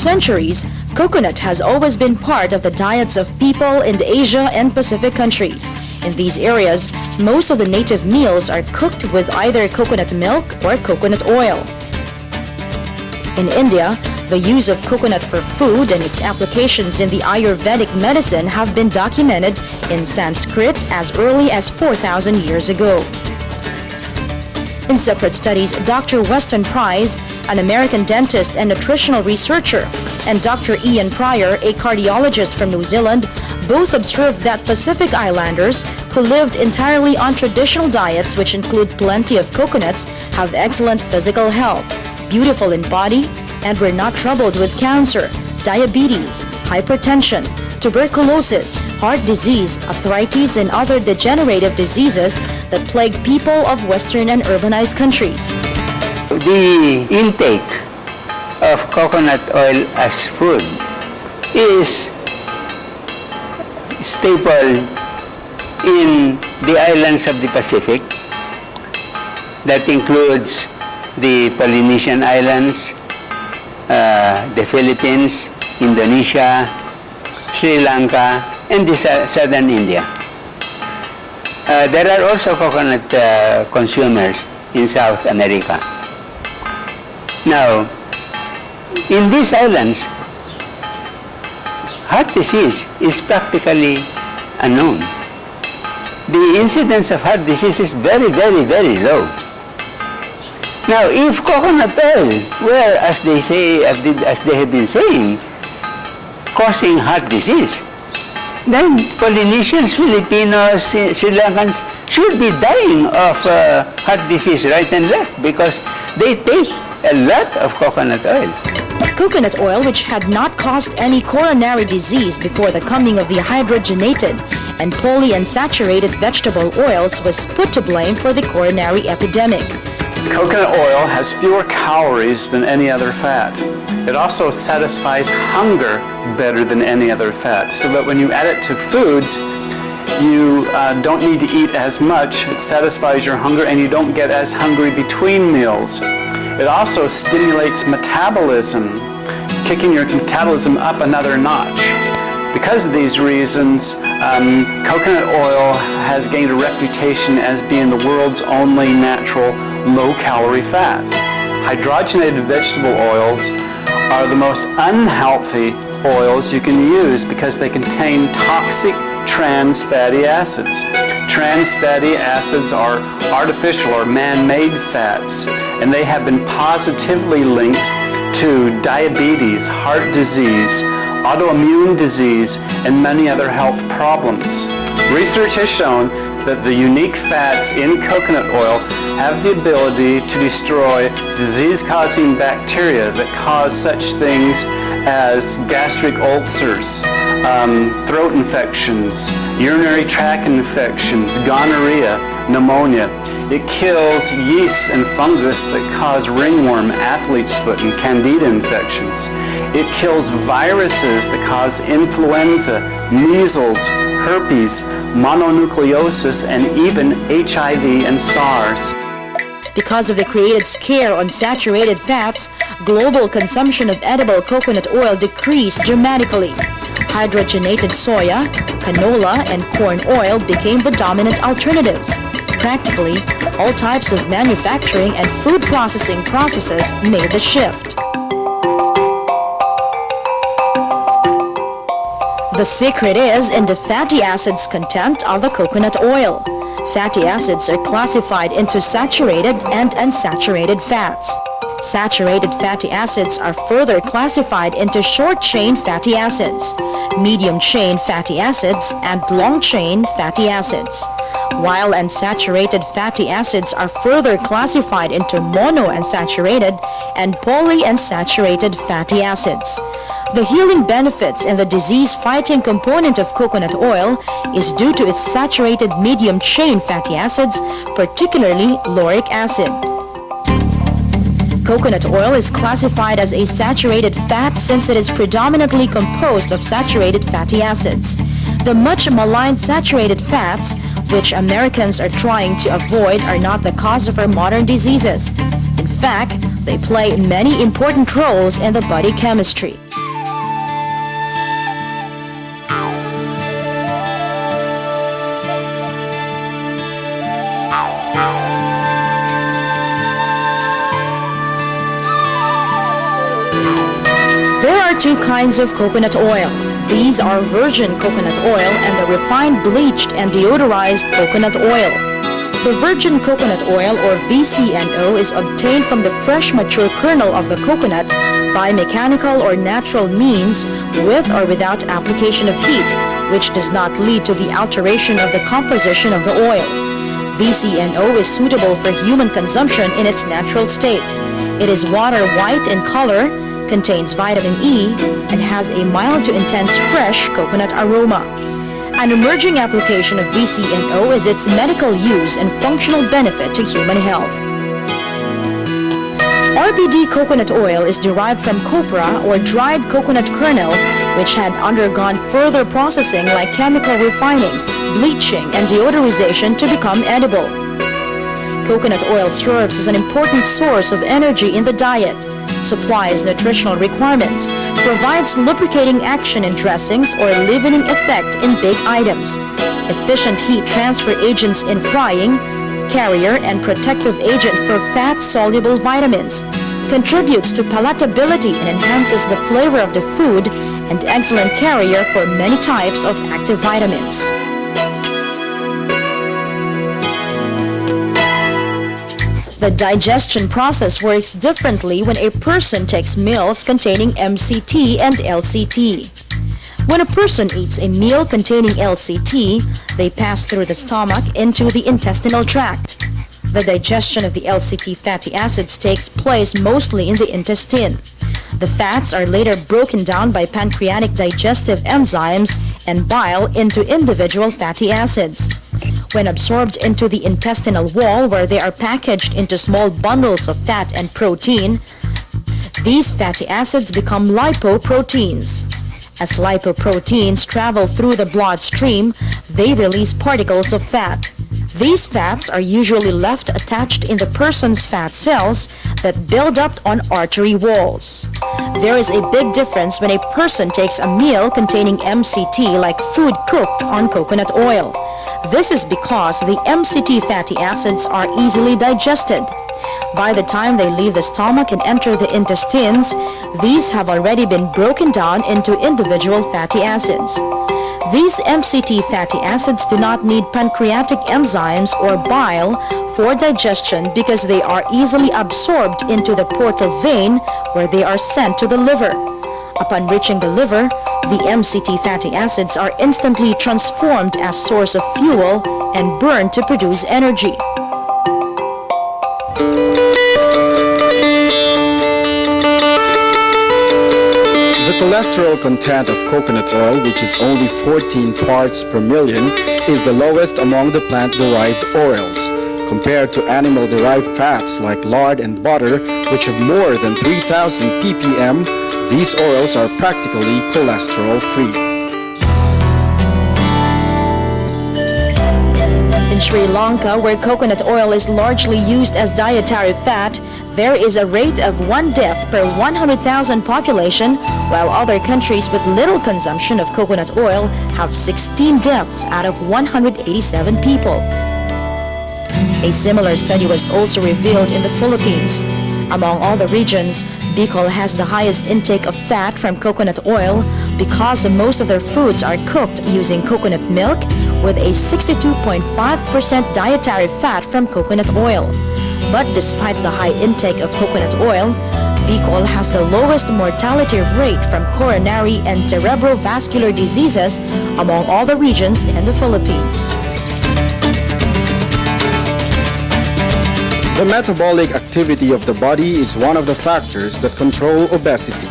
centuries, coconut has always been part of the diets of people in Asia and Pacific countries. In these areas, most of the native meals are cooked with either coconut milk or coconut oil. In India, the use of coconut for food and its applications in the Ayurvedic medicine have been documented in Sanskrit as early as 4,000 years ago. In separate studies, Dr. Weston Price, an American dentist and nutritional researcher, and Dr. Ian Pryor, a cardiologist from New Zealand, both observed that Pacific Islanders who lived entirely on traditional diets which include plenty of coconuts have excellent physical health, beautiful in body, and were not troubled with cancer, diabetes, hypertension, tuberculosis, heart disease, arthritis, and other degenerative diseases that plague people of Western and urbanized countries. The intake of coconut oil as food is staple in the islands of the Pacific. That includes the Polynesian Islands, the Philippines, Indonesia, Sri Lanka, and the southern India. There are also coconut consumers in South America. Now, in these islands, heart disease is practically unknown. The incidence of heart disease is very, very, very low. Now, if coconut oil were, as they say, as they have been saying, causing heart disease, then Polynesians, Filipinos, Sri Lankans should be dying of heart disease right and left because they take a lot of coconut oil. Coconut oil, which had not caused any coronary disease before the coming of the hydrogenated and polyunsaturated vegetable oils, was put to blame for the coronary epidemic. Coconut oil has fewer calories than any other fat. It also satisfies hunger better than any other fat, so that when you add it to foods, you don't need to eat as much. It satisfies your hunger and you don't get as hungry between meals. It also stimulates metabolism, kicking your metabolism up another notch. Because of these reasons, coconut oil has gained a reputation as being the world's only natural low-calorie fat. Hydrogenated vegetable oils are the most unhealthy oils you can use because they contain toxic trans fatty acids. Trans fatty acids are artificial or man-made fats, and they have been positively linked to diabetes, heart disease, autoimmune disease, and many other health problems. Research has shown that the unique fats in coconut oil have the ability to destroy disease-causing bacteria that cause such things as gastric ulcers, throat infections, urinary tract infections, gonorrhea, pneumonia. It kills yeasts and fungus that cause ringworm, athlete's foot, and candida infections. It kills viruses that cause influenza, measles, herpes, mononucleosis, and even HIV and SARS. Because of the Created's care on saturated fats, global consumption of edible coconut oil decreased dramatically. Hydrogenated soya, canola, and corn oil became the dominant alternatives. Practically, all types of manufacturing and food processing processes made the shift. The secret is in the fatty acids content of the coconut oil. Fatty acids are classified into saturated and unsaturated fats. Saturated fatty acids are further classified into short-chain fatty acids, medium-chain fatty acids, and long-chain fatty acids, while unsaturated fatty acids are further classified into monounsaturated and polyunsaturated fatty acids. The healing benefits and the disease-fighting component of coconut oil is due to its saturated medium-chain fatty acids, particularly lauric acid. Coconut oil is classified as a saturated fat since it is predominantly composed of saturated fatty acids. The much maligned saturated fats, which Americans are trying to avoid, are not the cause of our modern diseases. In fact, they play many important roles in the body chemistry. two kinds of coconut oil. These are virgin coconut oil and the refined, bleached, and deodorized coconut oil. The virgin coconut oil, or VCNO, is obtained from the fresh, mature kernel of the coconut by mechanical or natural means with or without application of heat, which does not lead to the alteration of the composition of the oil. VCNO is suitable for human consumption in its natural state. It is water white in color, contains vitamin E, and has a mild to intense fresh coconut aroma. An emerging application of VCNO is its medical use and functional benefit to human health. RBD coconut oil is derived from copra, or dried coconut kernel, which had undergone further processing like chemical refining, bleaching, and deodorization to become edible. Coconut oil serves as an important source of energy in the diet, supplies nutritional requirements, provides lubricating action in dressings or leavening effect in baked items, efficient heat transfer agents in frying, carrier and protective agent for fat-soluble vitamins, contributes to palatability and enhances the flavor of the food, and excellent carrier for many types of active vitamins. The digestion process works differently when a person takes meals containing MCT and LCT. When a person eats a meal containing LCT, they pass through the stomach into the intestinal tract. The digestion of the LCT fatty acids takes place mostly in the intestine. The fats are later broken down by pancreatic digestive enzymes and bile into individual fatty acids. When absorbed into the intestinal wall, where they are packaged into small bundles of fat and protein, these fatty acids become lipoproteins. As lipoproteins travel through the bloodstream, they release particles of fat. These fats are usually left attached in the person's fat cells that build up on artery walls. There is a big difference when a person takes a meal containing MCT, like food cooked on coconut oil. This is because the MCT fatty acids are easily digested. By the time they leave the stomach and enter the intestines, these have already been broken down into individual fatty acids. These MCT fatty acids do not need pancreatic enzymes or bile for digestion because they are easily absorbed into the portal vein, where they are sent to the liver. Upon reaching the liver, the MCT fatty acids are instantly transformed as source of fuel and burned to produce energy. The cholesterol content of coconut oil, which is only 14 parts per million, is the lowest among the plant-derived oils. Compared to animal-derived fats like lard and butter, which have more than 3,000 ppm, these oils are practically cholesterol-free. In Sri Lanka, where coconut oil is largely used as dietary fat, there is a rate of 1 death per 100,000 population, while other countries with little consumption of coconut oil have 16 deaths out of 187 people. A similar study was also revealed in the Philippines. Among all the regions, Bicol has the highest intake of fat from coconut oil because most of their foods are cooked using coconut milk, with a 62.5% dietary fat from coconut oil. But despite the high intake of coconut oil, Bicol has the lowest mortality rate from coronary and cerebrovascular diseases among all the regions in the Philippines. The metabolic activity of the body is one of the factors that control obesity.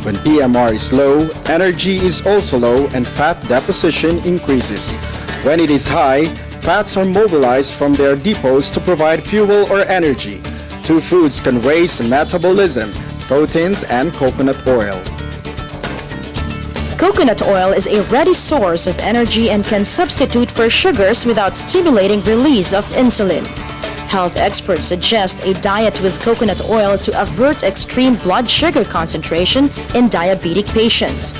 When BMR is low, energy is also low and fat deposition increases. When it is high, fats are mobilized from their depots to provide fuel or energy. Two foods can raise metabolism: proteins and coconut oil. Coconut oil is a ready source of energy and can substitute for sugars without stimulating release of insulin. Health experts suggest a diet with coconut oil to avert extreme blood sugar concentration in diabetic patients.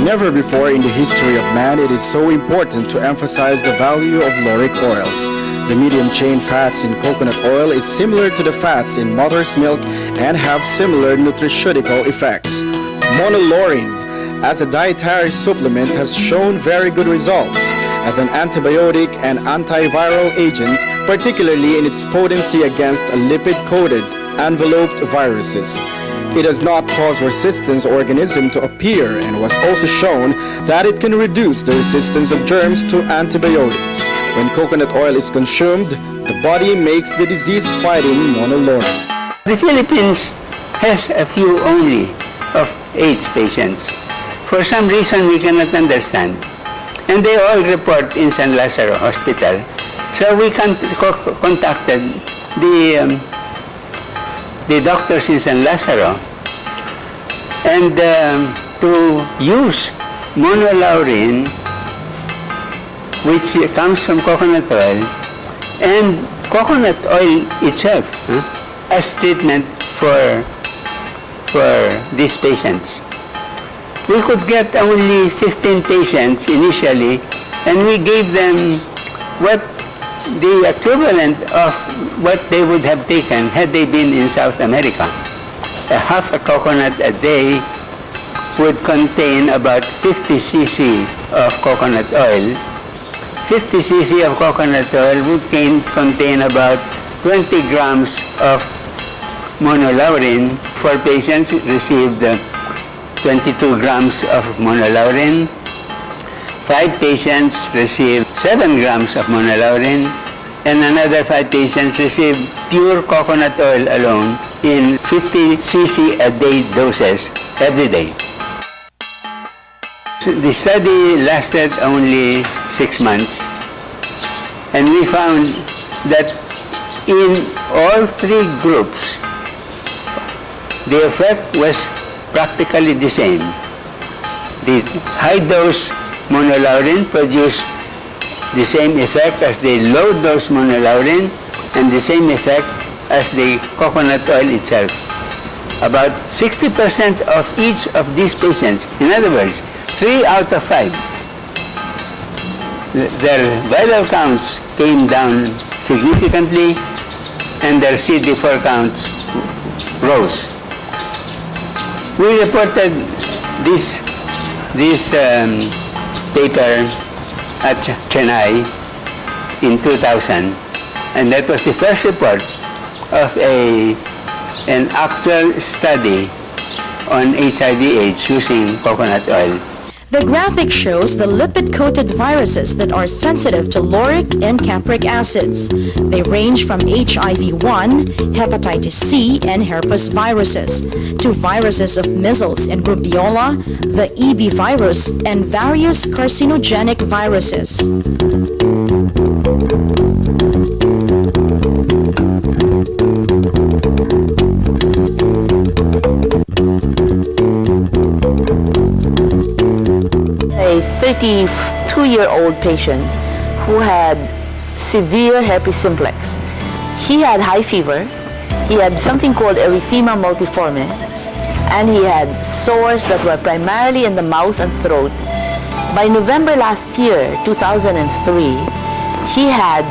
Never before in the history of man it is so important to emphasize the value of lauric oils. The medium-chain fats in coconut oil is similar to the fats in mother's milk and have similar nutraceutical effects. Monolaurin, as a dietary supplement, has shown very good results as an antibiotic and antiviral agent, particularly in its potency against lipid-coated enveloped viruses. It does not cause resistance organism to appear and was also shown that it can reduce the resistance of germs to antibiotics. When coconut oil is consumed, the body makes the disease-fighting monolaurin. The Philippines has a few only of AIDS patients. For some reason we cannot understand. And they all report in San Lazaro Hospital. So we contacted the doctors in San Lazaro, and to use monolaurin, which comes from coconut oil, and coconut oil itself as treatment for these patients. We could get only 15 patients initially, and we gave them what the equivalent of what they would have taken had they been in South America. Half a coconut a day would contain about 50 cc of coconut oil. 50 cc of coconut oil would contain about 20 grams of monolaurin. 4 patients received 22 grams of monolaurin. 5 patients received 7 grams of monolaurin, and another 5 patients received pure coconut oil alone in 50 cc a day doses every day. The study lasted only 6 months, and we found that in all 3 groups, the effect was practically the same. The high-dose monolaurin produced the same effect as the low-dose monolaurin and the same effect as the coconut oil itself. About 60% of each of these patients, in other words, 3 out of 5, their viral counts came down significantly and their CD4 counts rose. We reported this paper at Chennai in 2000, and that was the first report of an actual study on HIV/AIDS using coconut oil. The graphic shows the lipid-coated viruses that are sensitive to lauric and capric acids. They range from HIV-1, hepatitis C, and herpes viruses, to viruses of measles and rubiola, the EB virus, and various carcinogenic viruses. A 32-year-old patient who had severe herpes simplex. He had high fever, he had something called erythema multiforme, and he had sores that were primarily in the mouth and throat. By November last year, 2003, he had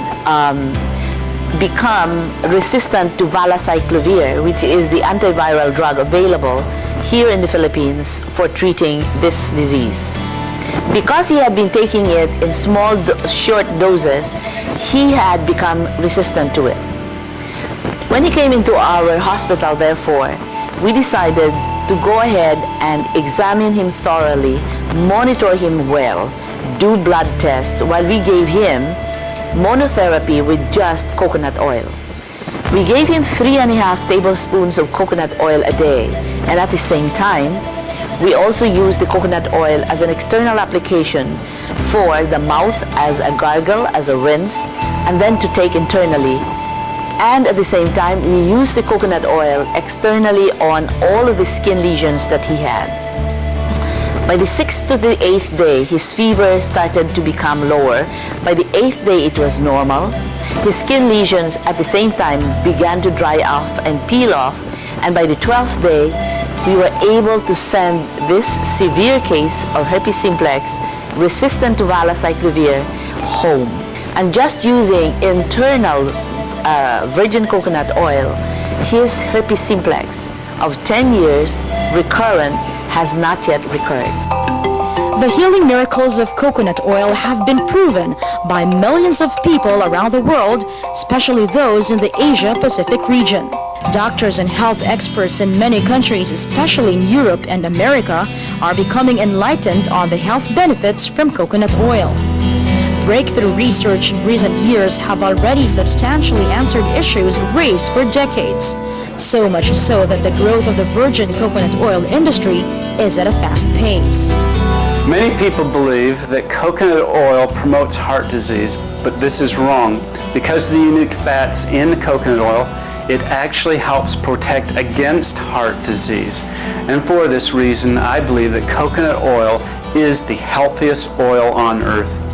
become resistant to valacyclovir, which is the antiviral drug available here in the Philippines for treating this disease. Because he had been taking it in small, short doses, he had become resistant to it. When he came into our hospital, therefore, we decided to go ahead and examine him thoroughly, monitor him well, do blood tests while we gave him monotherapy with just coconut oil. We gave him 3.5 tablespoons of coconut oil a day, and at the same time, we also used the coconut oil as an external application for the mouth as a gargle, as a rinse, and then to take internally. And at the same time, we used the coconut oil externally on all of the skin lesions that he had. By the 6th to the 8th day, his fever started to become lower. By the 8th day, it was normal. His skin lesions at the same time began to dry off and peel off. And by the 12th day, we were able to send this severe case of herpes simplex resistant to valacyclovir home. And just using internal virgin coconut oil, his herpes simplex of 10 years recurrent has not yet recurred. The healing miracles of coconut oil have been proven by millions of people around the world, especially those in the Asia-Pacific region. Doctors and health experts in many countries, especially in Europe and America, are becoming enlightened on the health benefits from coconut oil. Breakthrough research in recent years have already substantially answered issues raised for decades. So much so that the growth of the virgin coconut oil industry is at a fast pace. Many people believe that coconut oil promotes heart disease, but this is wrong. Because of the unique fats in coconut oil, it actually helps protect against heart disease. And for this reason, I believe that coconut oil is the healthiest oil on earth.